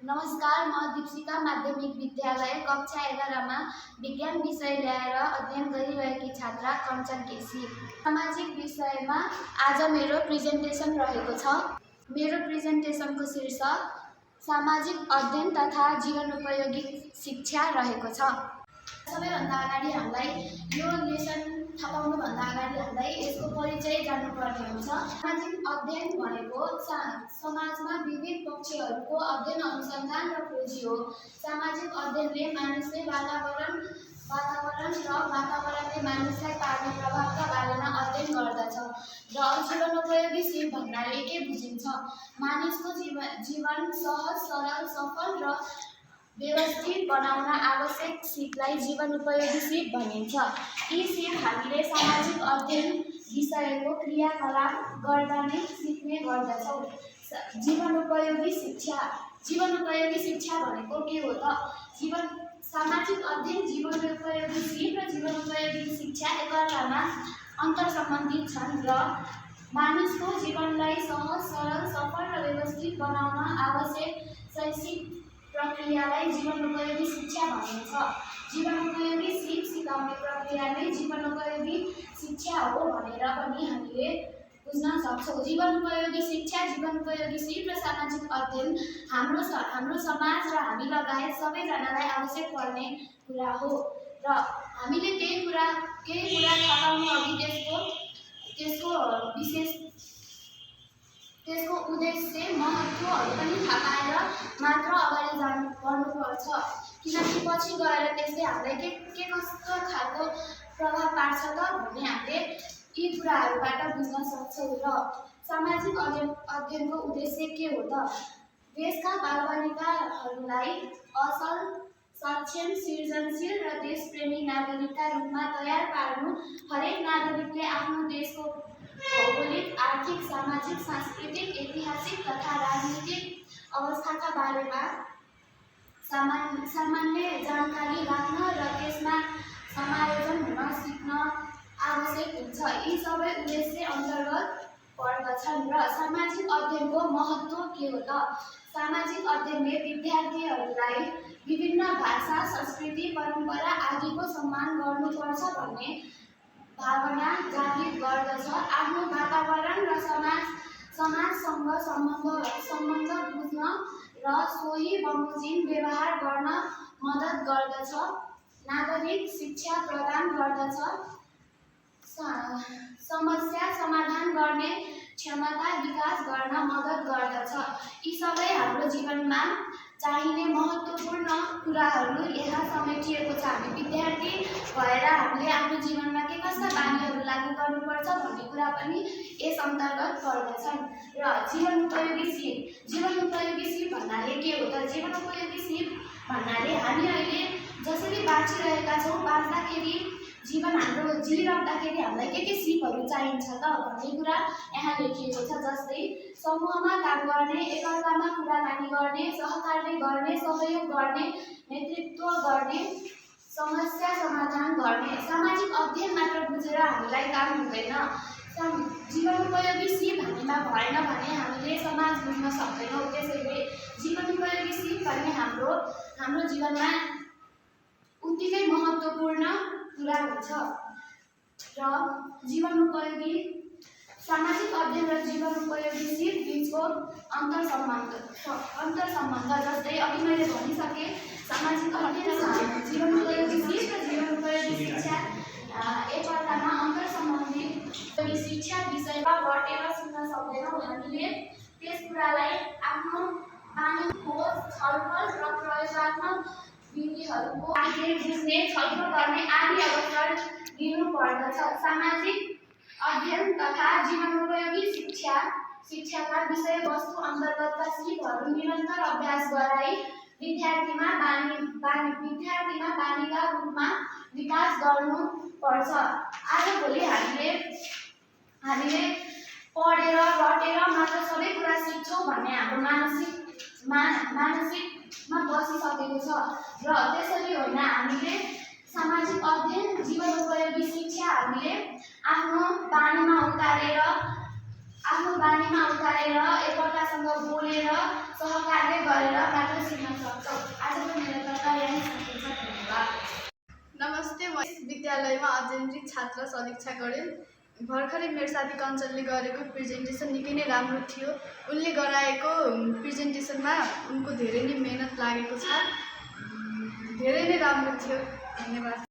नमस्कार, म दीप्सिका माध्यमिक विद्यालय कक्षा 11 मा विज्ञान विषय ल्याएर अध्ययन गरिरहेकी छात्रा कञ्चन केसी। सामाजिक विषयमा आज मेरो प्रेजेन्टेसन रहेको छ। मेरो प्रेजेन्टेसनको शीर्षक सामाजिक अध्ययन तथा जीवनोपयोगी शिक्षा रहेको छ। सबैभन्दा अगाडि हामीलाई यो लेसन थाहा पाउनुभन्दा अगाडि हामीलाई यसको परिचय जान्नुपर्ने हुन्छ। सामाजिक अध्ययन भनेको समाजमा विविध पक्षहरूको अध्ययन, अनुसन्धान र खोजी हो। सामाजिक अध्ययनले मानिसले वातावरण र वातावरणले मानिसलाई पार्ने प्रभावका बारेमा अध्ययन गर्दछ र जीवनोपयोगी सिप भन्नाले के बुझिन्छ? मानिसको जीवन सहज, सरल, सफल र व्यवस्थित बनाउन आवश्यक सिपलाई जीवनोपयोगी सिप भनिन्छ। यी सिप हामीले सामाजिक अध्ययन विषयको क्रियाकलाप गर्दा नै सिक्ने गर्दछौँ। जीवनोपयोगी शिक्षा भनेको के हो त? सामाजिक अध्ययन, जीवनोपयोगी सिप र जीवनोपयोगी शिक्षा एकअर्कामा अन्तर्सम्बन्धित छन् र मानिसको जीवनलाई सहज, सरल, सफल र व्यवस्थित बनाउन आवश्यक शैक्षिक प्रक्रियालाई जीवनोपयोगी शिक्षा भनिन्छ। जीवनोपयोगी सिप सिकाउने प्रक्रिया नै जीवनोपयोगी शिक्षा हो भनेर पनि हामीले बुझ्न सक्छौँ। जीवनोपयोगी शिक्षा, जीवनोपयोगी सिप र सामाजिक अध्ययन हाम्रो समाज र हामी लगायत सबैजनालाई आवश्यक पर्ने कुरा हो र हामीले केही कुरा थाहा पाउनु अघि त्यसको उद्देश्य, महत्त्वहरू पनि थाहा पाएर मात्र अगाडि बढ्नुपर्छ। किनकि पछि गएर त्यसले हामीलाई के कस्तो खालको प्रभाव पार्छ त भन्ने हामीले यी कुराहरूबाट बुझ्न सक्छौँ। र सामाजिक अध्ययनको उद्देश्य के हो त? देशका बालबालिकाहरूलाई असल, सक्षम, सृजनशील र देशप्रेमी नागरिकका रूपमा तयार पार्नु। हरेक नागरिकले आफ्नो देशको भौगोलिक, आर्थिक, सामाजिक, सांस्कृतिक, ऐतिहासिक तथा राजनीतिक अवस्थाका बारेमा सामान्य जानकारी राख्न र त्यसमा समायोजन हुन सिक्न आवश्यक हुन्छ। यी सबै उद्देश्य अन्तर्गत पर्दछन्। र सामाजिक अध्ययनको महत्त्व के हो त? सामाजिक अध्ययनले विद्यार्थीहरूलाई विभिन्न भाषा, संस्कृति, परम्परा आदिको सम्मान गर्नुपर्छ भन्ने भावना जागृत गर्दछ। आफ्नो वातावरण र समाजसँग सम्बन्ध बुझ्न र सोही बमोजिम व्यवहार गर्न मद्दत गर्दछ। नागरिक शिक्षा प्रदान गर्दछ। समस्या समाधान गर्ने क्षमता विकास गर्न मद्दत गर्दछ। यी सबै हाम्रो जीवनमा चाहिने महत्त्वपूर्ण कुराहरू यहाँ समेटिएको छ। हामी विद्यार्थी भएर हामीले आफ्नो जीवनमा के कस्ता बानीहरू लागू गर्नुपर्छ भन्ने कुरा पनि यस अन्तर्गत पर्दछन्। र जीवनोपयोगी सिप भन्नाले के हो त? जीवनोपयोगी सिप भन्नाले हामी अहिले जसरी बाँचिरहेका छौँ, बाँच्दाखेरि हाम्रो जिइराख्दाखेरि हामीलाई के सिपहरू चाहिन्छ त भन्ने कुरा यहाँ लेखिएको छ। जस्तै समूहमा काम गर्ने, एकअर्कामा कुराकानी गर्ने, सहकार्य गर्ने, सहयोग गर्ने, नेतृत्व गर्ने, समस्या समाधान गर्ने। सामाजिक अध्ययन मात्र बुझेर हामीलाई काम हुँदैन। जीवनोपयोगी सिप हामीमा भएन भने हामीले समाज बुझ्न सक्दैनौँ। त्यसैले जीवनोपयोगी सिप भन्ने हाम्रो जीवनमा उत्तिकै महत्त्वपूर्ण कुरा हुन्छ। र सामाजिक अध्ययन र जीवनोपयोगी सिप बिचको अन्तर्सम्बन्ध जस्तै अघि मैले भनिसकेँ, सामाजिक अध्ययन र जीवनोपयोगी सिप र जीवनोपयोगी शिक्षा एकअर्कामा अन्तर्सम्बन्धित। शिक्षा विषयमा बटेर सिक्न सक्दैनौँ। हामीले त्यस कुरालाई आफ्नो बानी, खोज, छलफल र प्रयोगात्मक विधिहरूको बुझ्ने, छलफल गर्ने आदि अवसर दिनुपर्दछ। सामाजिक अध्ययन तथा जीवनोपयोगी शिक्षाका विषयवस्तु अन्तर्गतका सिपहरू निरन्तर अभ्यास गराई विद्यार्थीमा बानीका रूपमा विकास गर्नुपर्छ। आजभोलि हामीले पढेर रटेर मात्र सबै कुरा सिक्छौँ भन्ने हाम्रो मानसिकमा बसिसकेको छ। र त्यसरी होइन, हामीले सामाजिक अध्ययन, जीवनोपयोगी शिक्षा हामीले आफ्नो बानीमा उतारेर आफ्नो बानीमा उतारेर एकअर्कासँग बोलेर सहकार्य गरेर मात्र सिक्न सक्छौँ। आजको मेरो कथा यहीँ सकिन्छ। धन्यवाद। नमस्ते, म यस विद्यालयमा अध्ययनरत छात्र समीक्षा गरेँ। भर्खरै मेरो साथी कञ्चनले गरेको प्रेजेन्टेसन निकै नै राम्रो थियो। उनले गराएको प्रेजेन्टेसनमा उनको धेरै नै मेहनत लागेको छ। धेरै नै राम्रो थियो। धन्यवाद।